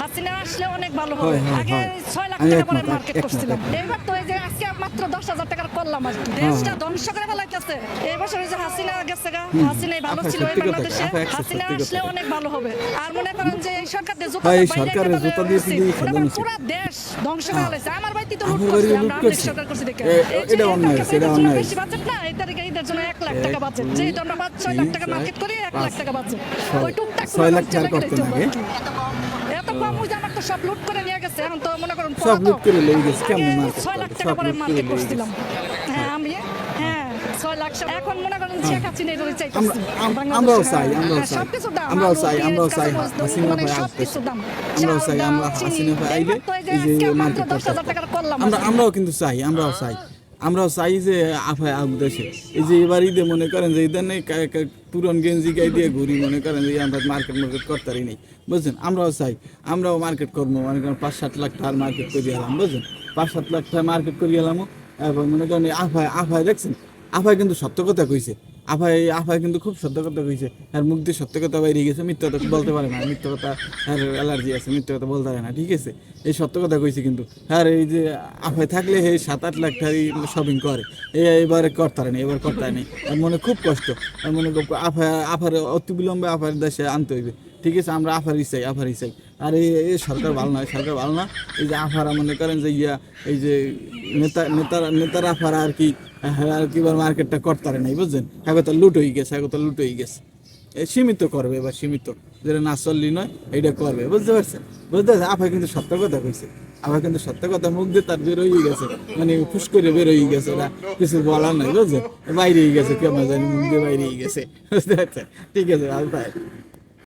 হাসিনা আসলে অনেক ভালো হবে। আগে 6 লাখ টাকা করে মার্কেট করছিলাম, এবার তো এই যে আজকে মাত্র 10,000 টাকার করলাম আর কি। দেশটা ধ্বংস করে ফেলাইতেছে। এই বছর যে হাসিনা গেছে গা, হাসিনাই ভালো ছিল এই বাংলাদেশে, হাসিনা আসলে অনেক ভালো হবে। আর মনে করেন যে এই সরকার দিয়ে জুতা পুরো দেশ ধ্বংস করে ফেলাইছে। আমার বাড়িতে তো লুট করছে, আমরা আওয়ামী লীগ সরকার করছি দেখে। এটা অন্যায়, এটা অন্যায়। বেশি বাজেট না, এই তারিখে ঈদের জন্য 1 লাখ টাকা বাজেট, যেহেতু আমরা 5-6 লাখ টাকা মার্কেট করি, 1 লাখ টাকা বাজেট। ওই টুকটাক 6 লাখ টাকা করতে লাগে। এত কম ওই যে আমার তো সব লুট করে নিয়ে গেছে। এখন তো মনে করুন সব লুট করে লয়ে গেছে, কেমনে মার্কেট 6 লাখ টাকা করে মার্কেট করছিলাম। হ্যাঁ আমি 6 লাখ। এখন মনে করেন শেখ হাসিনা এর চাইতেছি। আমরাও চাই, আমরাও চাই, সবকিছু দাম, আমরাও চাই, আমরাও চাই হাসিনা মানে ভাই আসবে। সবকিছু দাম। আমরাও চাই, আমরা হাসিনা ভাই আইলে এই যে মার্কেট করতে। 10,000 টাকার করলাম। আমরাও কিন্তু চাই, আমরাও চাই যে আফায় আগ দেশে এই যে এবার ঈদে মনে করেন যে ঈদের নেই পুরন গেঞ্জি গাই দিয়ে ঘুরি, মনে করেন যে আমরা মার্কেট করতারই নেই, বুঝছেন। আমরাও চাই, আমরাও মার্কেট করবো, মনে করেন 5-7 লাখ টাকার মার্কেট করে এলাম, বুঝছেন। 5-7 লাখ টাকা মার্কেট করে এলাম। এবং মনে করেন আফায় দেখছেন, আফায় কিন্তু সত্য কথা কইছে, আফায় কিন্তু খুব সত্য কথা কইছে। আর মুখ দিয়ে সত্য কথা বাইরে গেছে, মিথ্যা কথা বলতে পারে না, মিথ্যা কথা আর অ্যালার্জি আছে, মিথ্যা কথা বলতে পারে না, ঠিক আছে। এই সত্য কথা কইছে কিন্তু। আর এই যে আফায় থাকলে এই 7-8 লাখ টাকা শপিং করে, এবারে করতে না, এবার করতে নেই। আর মনে খুব কষ্ট, আর মনে আফার অতি বিলম্বে আফার দেশে আনতে হইবে, ঠিক আছে। আমরা আফারই চাই। আর এই সরকার ভালো না, সরকার ভালো না। এই যে আফারা মনে করেন যে এই যে নেতারা আফারা আর কি মার্কেটটা করতে পারে নাই, বুঝছেন। এখন তো লুট হয়ে গেছে, সীমিত করবে, এবার সীমিত, যেটা না চললি নয় এইটা করবে, বুঝতে পারছেন। আফা কিন্তু সত্য কথা কইছে, মুখ দিয়ে তার বের হয়ে গেছে, মানে ফুস করে বের হয়ে গেছে, ওরা কিছু বলার নাই, বুঝছেন। বাইরে গেছে, কেমন জানি মুখ দিয়ে বাইরে গেছে, বুঝতে পারছেন। ঠিক আছে, আর ভাই।